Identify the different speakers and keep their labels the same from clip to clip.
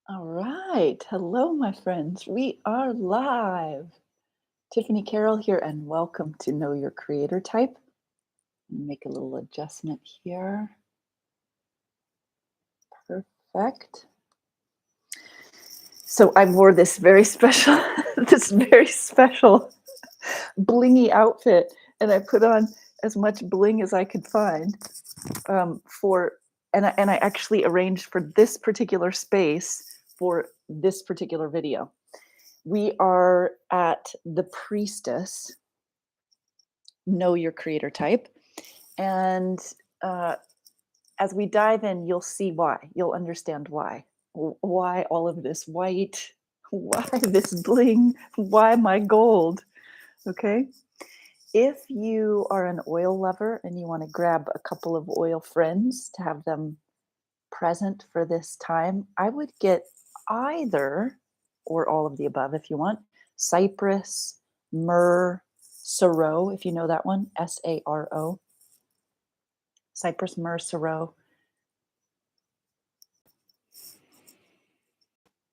Speaker 1: All right. Hello, my friends. We are live. Tiffany Carroll here, and welcome to Know Your Creator Type. Make a little adjustment here. Perfect. So I wore this very special, this very special blingy outfit, and I put on as much bling as I could find for, and I actually arranged for this particular space for this particular video. We are at the Priestess, Know Your Creator Type. And uh, as we dive in, you'll see why. You'll understand why. Why all of this white? Why this bling? Why my gold? Okay. If you are an oil lover and you want to grab a couple of oil friends to have them present for this time, I would get either or all of the above if you want cypress, myrrh, sorrow, if you know that one, Saro, cypress, myrrh, sorrow.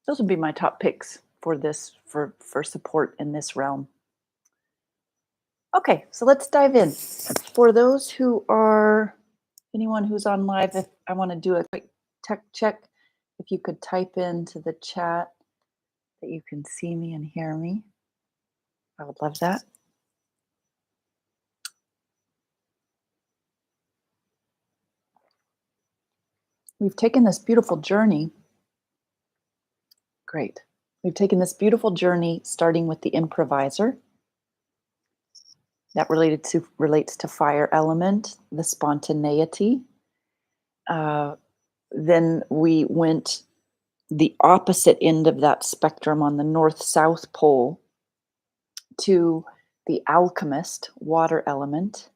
Speaker 1: Those would be my top picks for this, for support in this realm. Okay, so let's dive in. For those who are, anyone who's on live, if I want to do a quick tech check, if you could type into the chat that you can see me and hear me, I would love that. We've taken this beautiful journey. Great. We've taken this beautiful journey starting with the improviser. That relates to fire element, the spontaneity. Then we went the opposite end of that spectrum on the north-south pole to the alchemist, water element.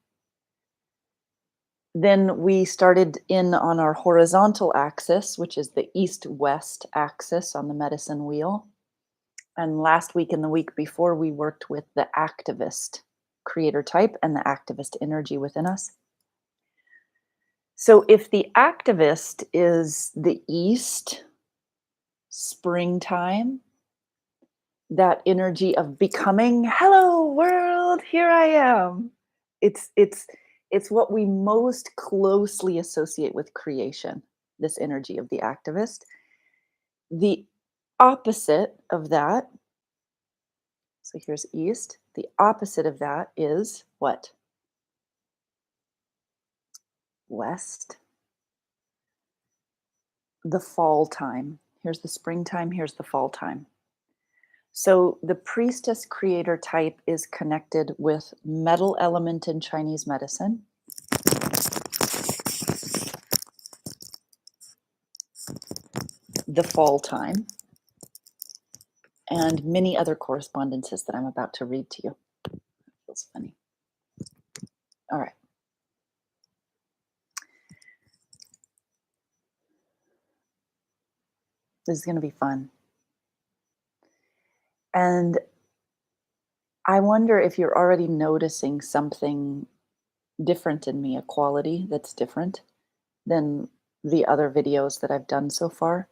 Speaker 1: Then we started in on our horizontal axis, which is the east-west axis on the medicine wheel. And last week and the week before, we worked with the activist creator type and the activist energy within us. So if the activist is the east, springtime, that energy of becoming, hello world, here I am. It's what we most closely associate with creation, this energy of the activist. The opposite of that, so here's east, the opposite of that is what? West. The fall time. Here's the springtime, here's the fall time. So the priestess creator type is connected with metal element in Chinese medicine. The fall time, and many other correspondences that I'm about to read to you. That feels funny. All right. This is going to be fun. And I wonder if you're already noticing something different in me, a quality that's different than the other videos that I've done so far.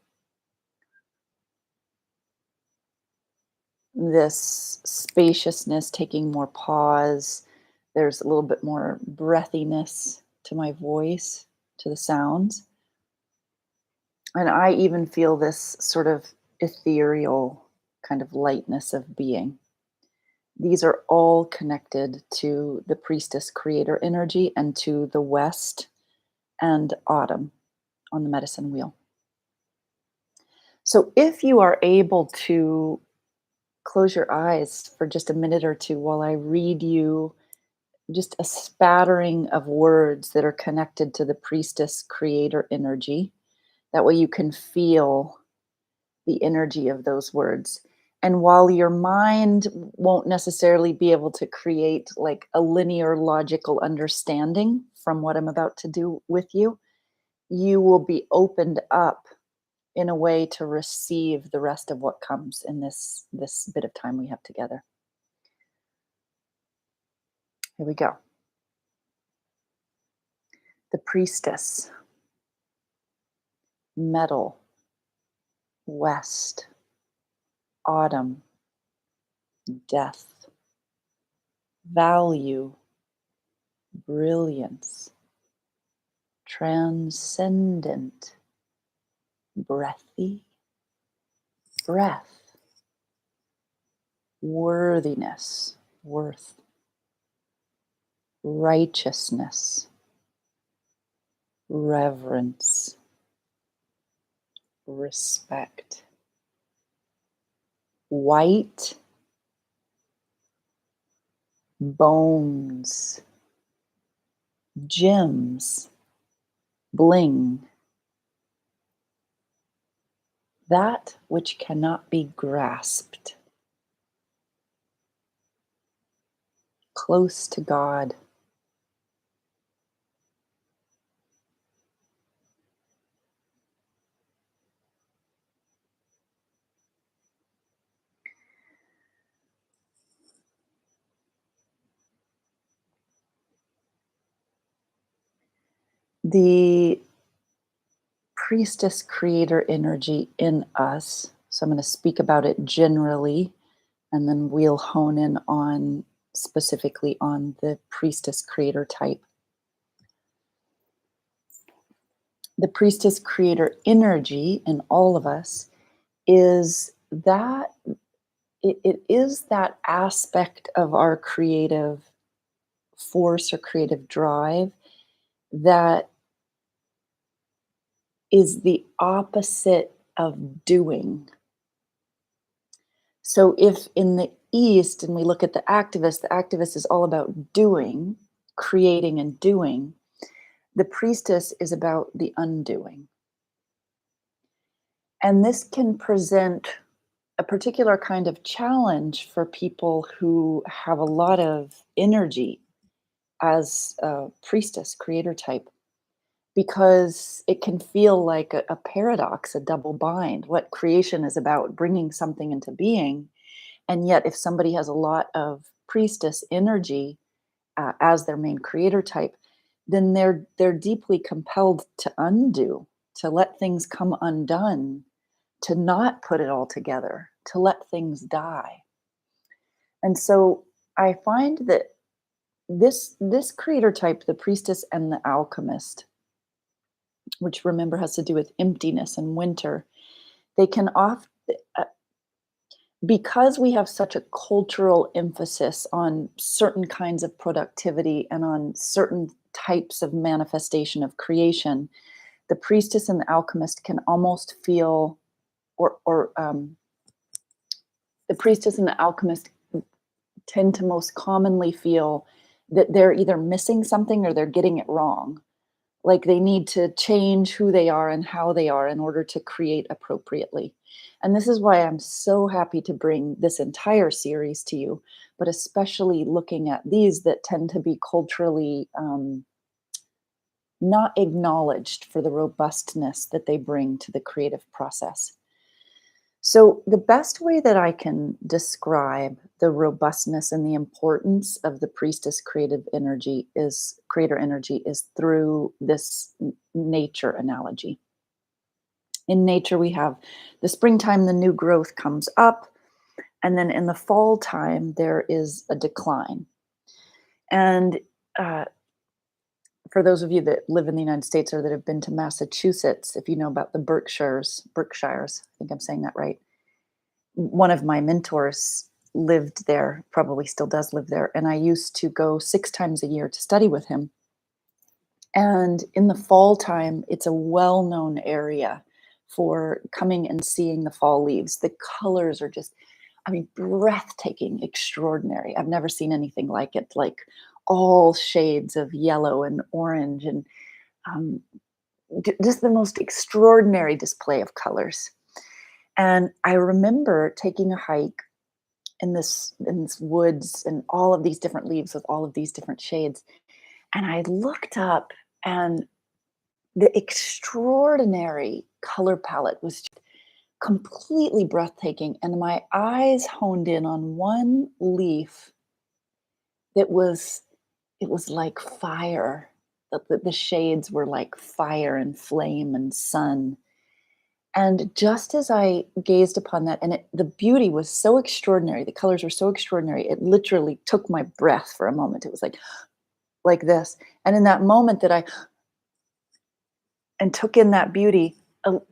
Speaker 1: This spaciousness, taking more pause. There's a little bit more breathiness to my voice, to the sounds. And I even feel this sort of ethereal kind of lightness of being. These are all connected to the priestess creator energy and to the west and autumn on the medicine wheel. So if you are able to close your eyes for just a minute or two while I read you just a spattering of words that are connected to the priestess creator energy. That way you can feel the energy of those words. And while your mind won't necessarily be able to create like a linear logical understanding from what I'm about to do with you, you will be opened up in a way to receive the rest of what comes in this bit of time we have together. Here we go. The priestess, metal, west, autumn, death, value, brilliance, transcendent, breathy, breath, worthiness, worth, righteousness, reverence, respect, white, bones, gems, bling, that which cannot be grasped, close to God. The Priestess Creator energy in us, so I'm going to speak about it generally, and then we'll hone in on specifically on the Priestess Creator type. The Priestess Creator energy in all of us is that it is that aspect of our creative force or creative drive that is the opposite of doing. So if in the East, and we look at the activist is all about doing, creating and doing. The priestess is about the undoing. And this can present a particular kind of challenge for people who have a lot of energy as a priestess, creator type, because it can feel like a paradox, a double bind. What creation is about, bringing something into being. And yet, if somebody has a lot of priestess energy as their main creator type, then they're deeply compelled to undo, to let things come undone, to not put it all together, to let things die. And so I find that this creator type, the priestess and the alchemist, which remember has to do with emptiness and winter, they can often, because we have such a cultural emphasis on certain kinds of productivity and on certain types of manifestation of creation, the priestess and the alchemist can almost feel, or the priestess and the alchemist tend to most commonly feel that they're either missing something or they're getting it wrong. Like they need to change who they are and how they are in order to create appropriately. And this is why I'm so happy to bring this entire series to you, but especially looking at these that tend to be culturally not acknowledged for the robustness that they bring to the creative process. So, the best way that I can describe the robustness and the importance of the priestess creator energy is through this nature analogy. In nature, we have the springtime, the new growth comes up, and then in the fall time, there is a decline. And uh, for those of you that live in the United States or that have been to Massachusetts, if you know about the Berkshires, I think I'm saying that right. One of my mentors lived there, probably still does live there, and I used to go 6 times a year to study with him. And in the fall time, it's a well-known area for coming and seeing the fall leaves. The colors are just, I mean, breathtaking, extraordinary. I've never seen anything like it, like all shades of yellow and orange and um, just the most extraordinary display of colors. And I remember taking a hike in this woods and all of these different leaves with all of these different shades. And I looked up and the extraordinary color palette was just completely breathtaking. And my eyes honed in on one leaf that it was like fire. The shades were like fire and flame and sun. And just as I gazed upon that, and the beauty was so extraordinary, the colors were so extraordinary, it literally took my breath for a moment. It was like this. And in that moment that I and took in that beauty,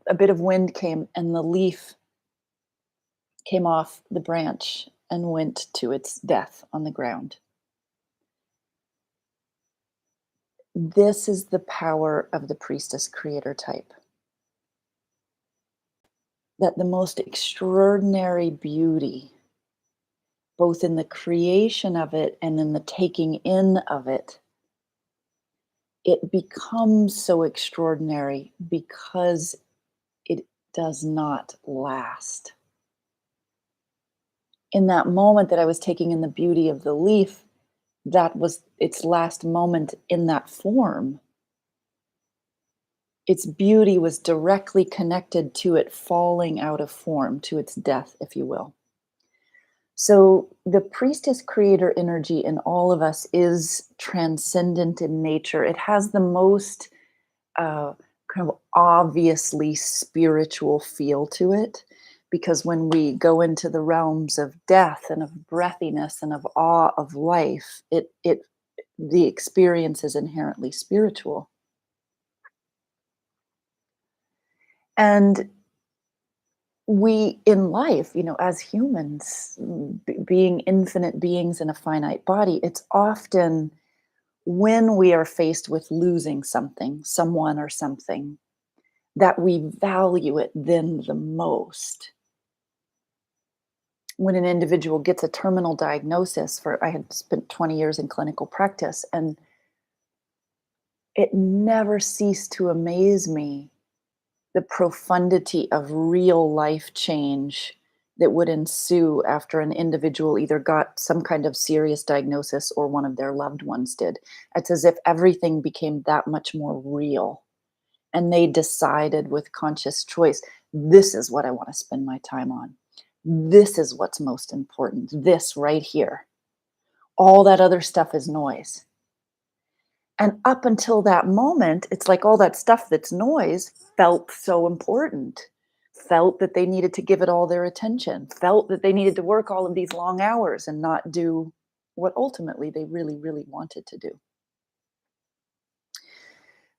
Speaker 1: a bit of wind came and the leaf came off the branch and went to its death on the ground. This is the power of the priestess creator type. That the most extraordinary beauty, both in the creation of it and in the taking in of it, it becomes so extraordinary because it does not last. In that moment that I was taking in the beauty of the leaf, that was its last moment in that form. Its beauty was directly connected to it falling out of form, to its death, if you will. So, the priestess creator energy in all of us is transcendent in nature. It has the most uh, kind of obviously spiritual feel to it. Because when we go into the realms of death and of breathiness and of awe of life, the experience is inherently spiritual. And we in life, as humans, being infinite beings in a finite body, it's often when we are faced with losing something, someone or something, that we value it then the most. When an individual gets a terminal diagnosis, I had spent 20 years in clinical practice, and it never ceased to amaze me the profundity of real life change that would ensue after an individual either got some kind of serious diagnosis or one of their loved ones did. It's as if everything became that much more real. And they decided with conscious choice, this is what I want to spend my time on. This is what's most important. This right here. All that other stuff is noise. And up until that moment, it's like all that stuff that's noise felt so important, felt that they needed to give it all their attention, felt that they needed to work all of these long hours and not do what ultimately they really, really wanted to do.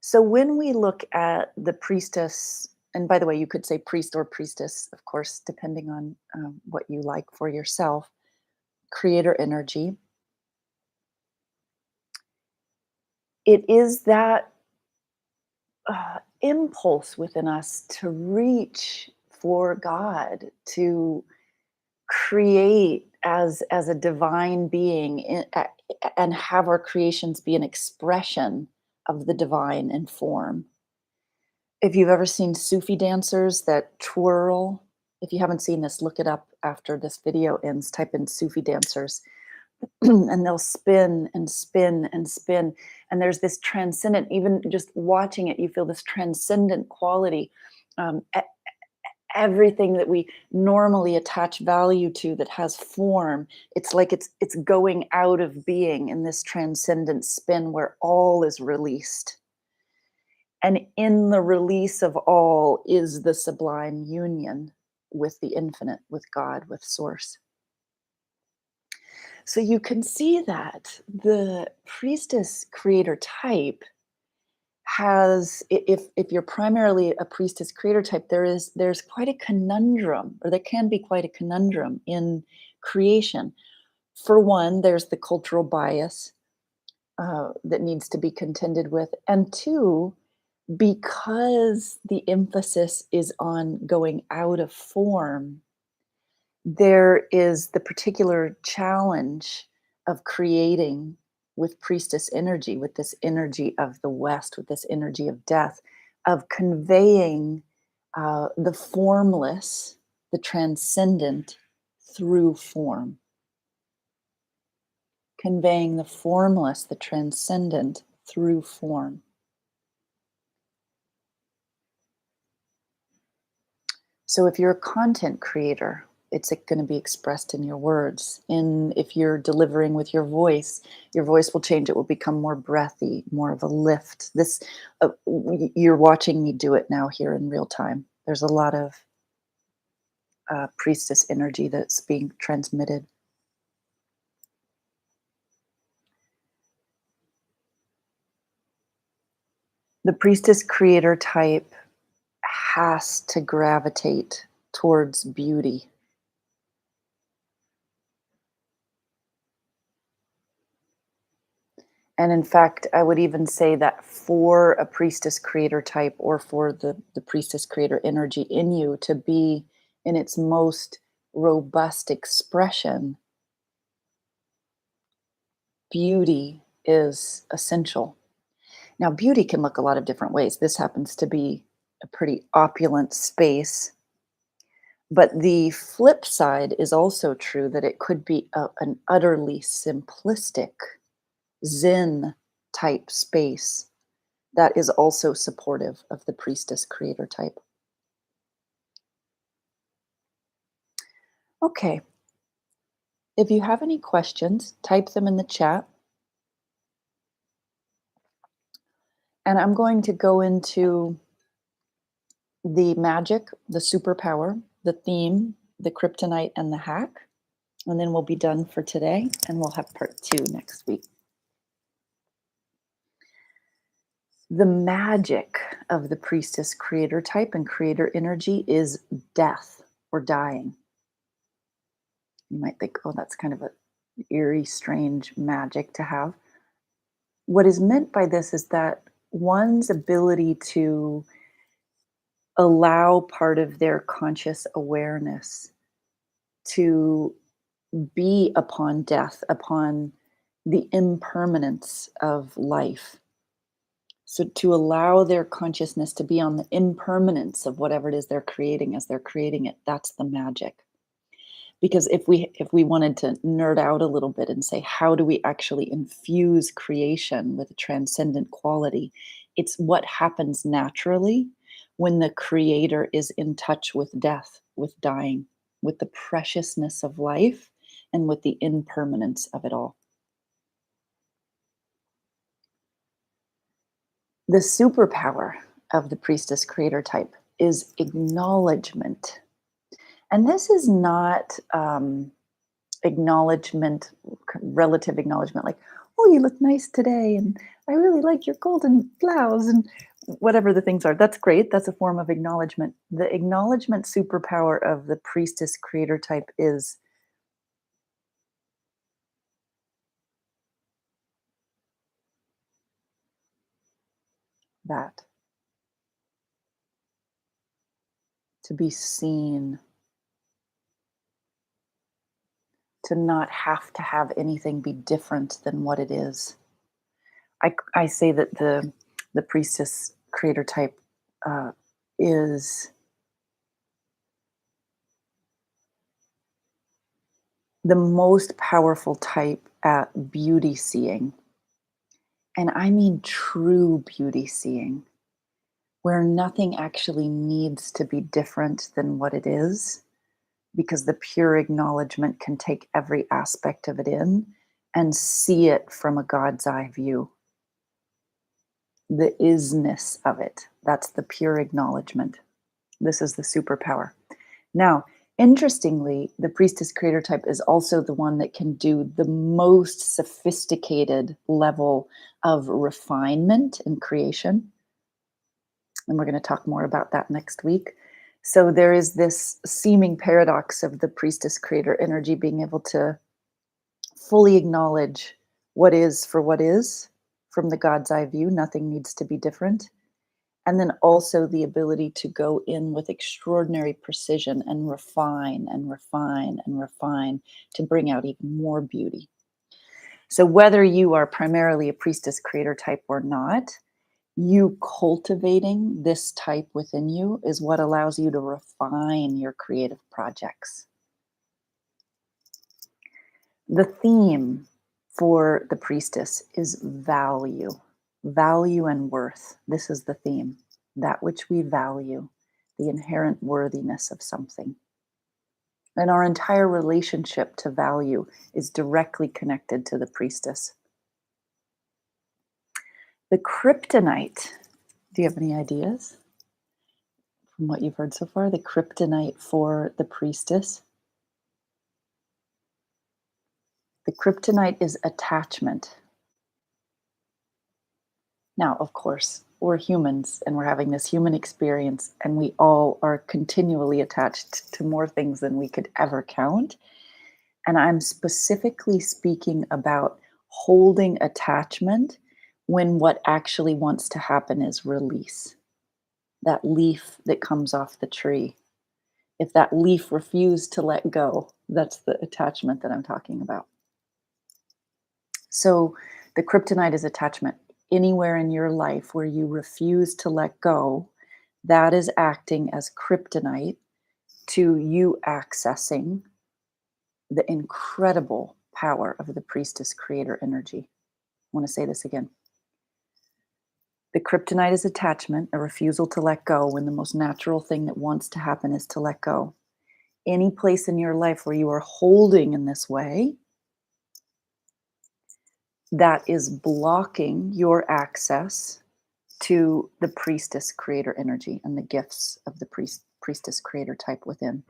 Speaker 1: So when we look at the priestess, and by the way, you could say priest or priestess, of course, depending on what you like for yourself, creator energy, it is that impulse within us to reach for God, to create as a divine being and have our creations be an expression of the divine in form. If you've ever seen Sufi dancers that twirl, if you haven't seen this, look it up after this video ends, type in Sufi dancers, and they'll spin and spin and spin. And there's this transcendent, even just watching it, you feel this transcendent quality. Everything that we normally attach value to that has form, it's like it's going out of being in this transcendent spin where all is released. And in the release of all is the sublime union with the infinite, with God, with source. So you can see that the priestess creator type has, if you're primarily a priestess creator type, there's quite a conundrum, or there can be quite a conundrum in creation. For one, there's the cultural bias that needs to be contended with, and two, because the emphasis is on going out of form, there is the particular challenge of creating with priestess energy, with this energy of the West, with this energy of death, of conveying the formless, the transcendent through form. Conveying the formless, the transcendent through form. So if you're a content creator, it's going to be expressed in your words. If you're delivering with your voice will change. It will become more breathy, more of a lift. You're watching me do it now here in real time. There's a lot of priestess energy that's being transmitted. The priestess creator type has to gravitate towards beauty. And in fact, I would even say that for a priestess creator type, or for the priestess creator energy in you to be in its most robust expression, beauty is essential. Now, beauty can look a lot of different ways. This happens to be a pretty opulent space. But the flip side is also true, that it could be an utterly simplistic Zen type space that is also supportive of the priestess creator type. Okay, if you have any questions, type them in the chat. And I'm going to go into the magic, the superpower, the theme, the kryptonite, and the hack. And then we'll be done for today, and we'll have part 2 next week. The magic of the priestess creator type and creator energy is death or dying. You might think, oh, that's kind of an eerie, strange magic to have. What is meant by this is that one's ability to allow part of their conscious awareness to be upon death, upon the impermanence of life. So to allow their consciousness to be on the impermanence of whatever it is they're creating as they're creating it, that's the magic. Because if we wanted to nerd out a little bit and say, how do we actually infuse creation with a transcendent quality? It's what happens naturally when the creator is in touch with death, with dying, with the preciousness of life, and with the impermanence of it all. The superpower of the priestess creator type is acknowledgement. And this is not acknowledgement, relative acknowledgement, like, oh, you look nice today, and I really like your golden blouse, and whatever the things are. That's great. That's a form of acknowledgement. The acknowledgement superpower of the priestess creator type is that, to be seen, to not have to have anything be different than what it is. I say that the priestess creator type is the most powerful type at beauty seeing. And I mean true beauty seeing, where nothing actually needs to be different than what it is, because the pure acknowledgement can take every aspect of it in and see it from a God's eye view. The isness of it, that's the pure acknowledgement. This is the superpower. Now, interestingly, the priestess creator type is also the one that can do the most sophisticated level of refinement in creation. And we're going to talk more about that next week. So there is this seeming paradox of the priestess creator energy being able to fully acknowledge what is for what is from the God's eye view. Nothing needs to be different. And then also the ability to go in with extraordinary precision and refine and refine and refine to bring out even more beauty. So whether you are primarily a priestess creator type or not, you cultivating this type within you is what allows you to refine your creative projects. The theme for the priestess is value, value and worth. This is the theme, that which we value, the inherent worthiness of something. And our entire relationship to value is directly connected to the priestess. The kryptonite, do you have any ideas? from what you've heard so far, the kryptonite for the priestess. The kryptonite is attachment. Now, of course, we're humans and we're having this human experience, and we all are continually attached to more things than we could ever count. And I'm specifically speaking about holding attachment when what actually wants to happen is release. That leaf that comes off the tree. If that leaf refused to let go, that's the attachment that I'm talking about. So the kryptonite is attachment. Anywhere in your life where you refuse to let go, that is acting as kryptonite to you accessing the incredible power of the Priestess Creator energy. I want to say this again. The kryptonite is attachment, a refusal to let go when the most natural thing that wants to happen is to let go. Any place in your life where you are holding in this way, that is blocking your access to the Priestess Creator energy and the gifts of the Priestess Creator type within.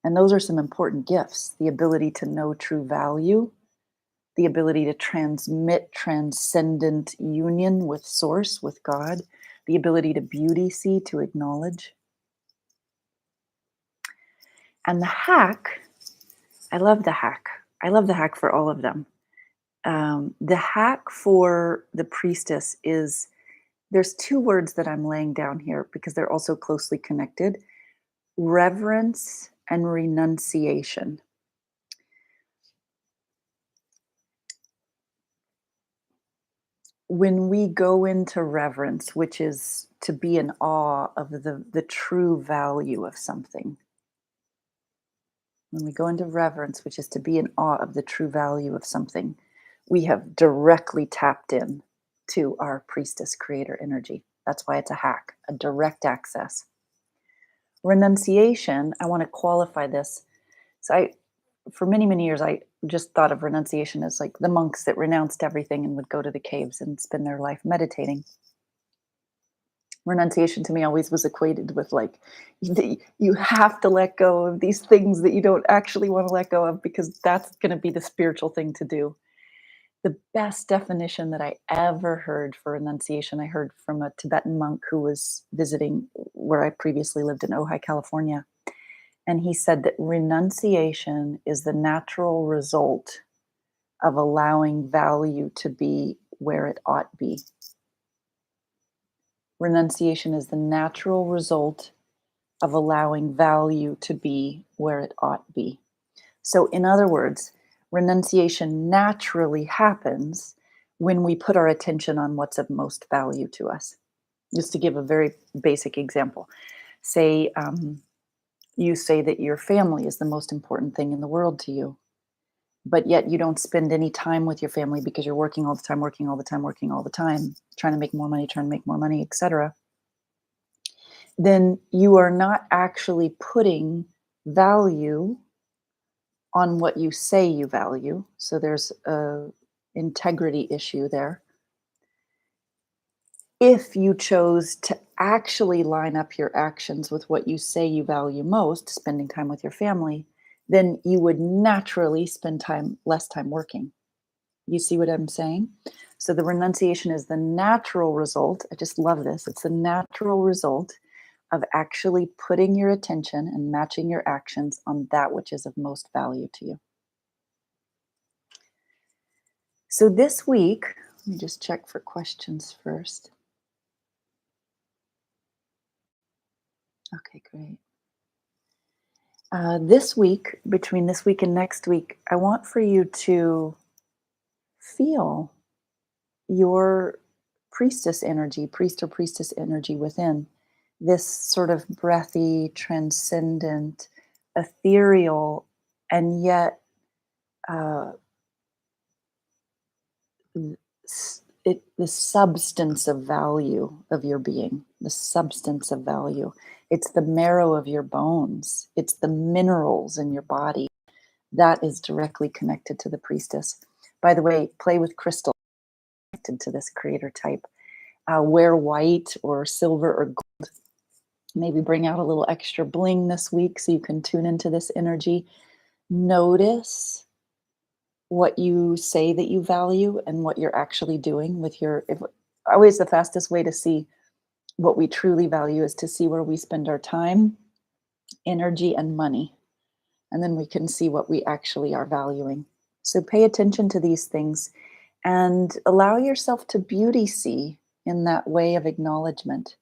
Speaker 1: And those are some important gifts: the ability to know true value, the ability to transmit transcendent union with Source, with God, the ability to beauty see, to acknowledge. And the hack, I love the hack. I love the hack for all of them. The hack for the priestess is, there's two words that I'm laying down here because they're also closely connected: reverence and renunciation. When we go into reverence, which is to be in awe of the true value of something, when we go into reverence, which is to be in awe of the true value of something, we have directly tapped in to our Priestess Creator energy. That's why it's a hack, a direct access. Renunciation, I want to qualify this. So for many, many years, I just thought of renunciation as like the monks that renounced everything and would go to the caves and spend their life meditating. Renunciation to me always was equated with like, you have to let go of these things that you don't actually want to let go of, because that's going to be the spiritual thing to do. The best definition that I ever heard for renunciation, I heard from a Tibetan monk who was visiting where I previously lived in Ojai, California. And he said that renunciation is the natural result of allowing value to be where it ought be. Renunciation is the natural result of allowing value to be where it ought be. So, in other words, renunciation naturally happens when we put our attention on what's of most value to us. Just to give a very basic example, say you say that your family is the most important thing in the world to you, but yet you don't spend any time with your family because you're working all the time, working all the time, working all the time, trying to make more money, etc. Then you are not actually putting value on what you say you value. So there's a integrity issue there. If you chose to actually line up your actions with what you say you value most, spending time with your family, then you would naturally spend less time working. You see what I'm saying? So the renunciation is the natural result. I just love this. It's the natural result of actually putting your attention and matching your actions on that which is of most value to you. So this week, let me just check for questions first. Okay, great. This week, between this week and next week, I want for you to feel your priestess energy, priest or priestess energy within. This sort of breathy, transcendent, ethereal, and yet the substance of value of your being, the substance of value. It's the marrow of your bones. It's the minerals in your body. That is directly connected to the priestess. By the way, play with crystal connected to this creator type. Wear white or silver or gold Maybe bring out a little extra bling this week so you can tune into this energy. Notice what you say that you value and what you're actually doing with always the fastest way to see what we truly value is to see where we spend our time, energy, and money. And then we can see what we actually are valuing. So pay attention to these things and allow yourself to beauty see in that way of acknowledgement,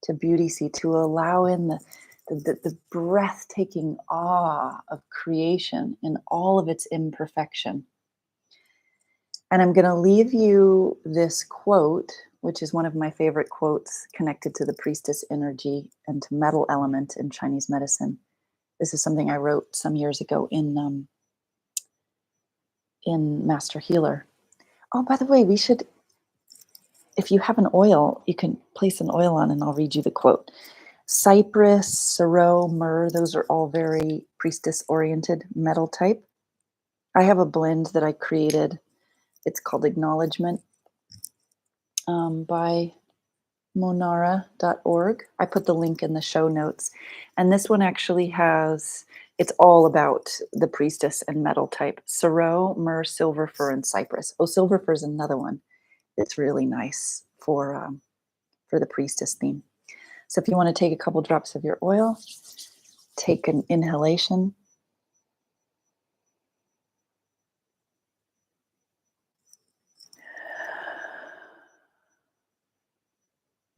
Speaker 1: to beauty see, to allow in the breathtaking awe of creation in all of its imperfection. And I'm going to leave you this quote, which is one of my favorite quotes connected to the priestess energy and to metal element in Chinese medicine. This is something I wrote some years ago in Master Healer. Oh, by the way, we should, if you have an oil, you can place an oil on and I'll read you the quote. Cypress, sorrow, myrrh, those are all very priestess-oriented metal type. I have a blend that I created. It's called Acknowledgement by monara.org. I put the link in the show notes. And this one actually it's all about the priestess and metal type. Sorrow, myrrh, silver fir, and cypress. Oh, silver fir is another one. It's really nice for the priestess theme. So if you want to take a couple drops of your oil, take an inhalation.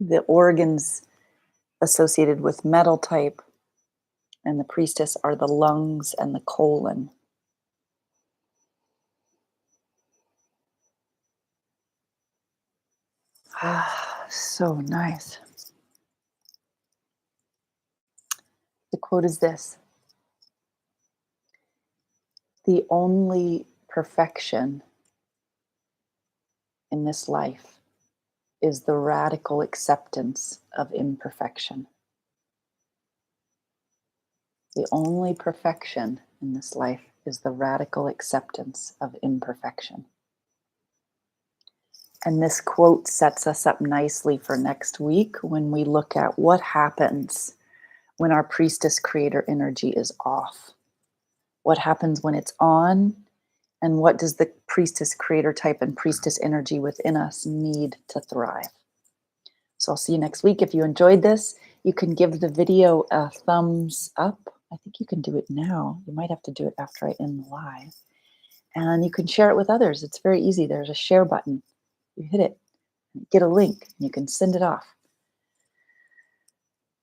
Speaker 1: The organs associated with metal type and the priestess are the lungs and the colon. Ah, so nice. The quote is this: the only perfection in this life is the radical acceptance of imperfection. The only perfection in this life is the radical acceptance of imperfection. And this quote sets us up nicely for next week when we look at what happens when our priestess creator energy is off. What happens when it's on, and what does the priestess creator type and priestess energy within us need to thrive? So I'll see you next week. If you enjoyed this, you can give the video a thumbs up. I think you can do it now. You might have to do it after I end the live. And you can share it with others. It's very easy. There's a share button. You hit it, get a link, and you can send it off.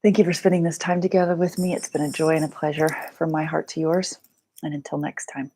Speaker 1: Thank you for spending this time together with me. It's been a joy and a pleasure from my heart to yours. And until next time.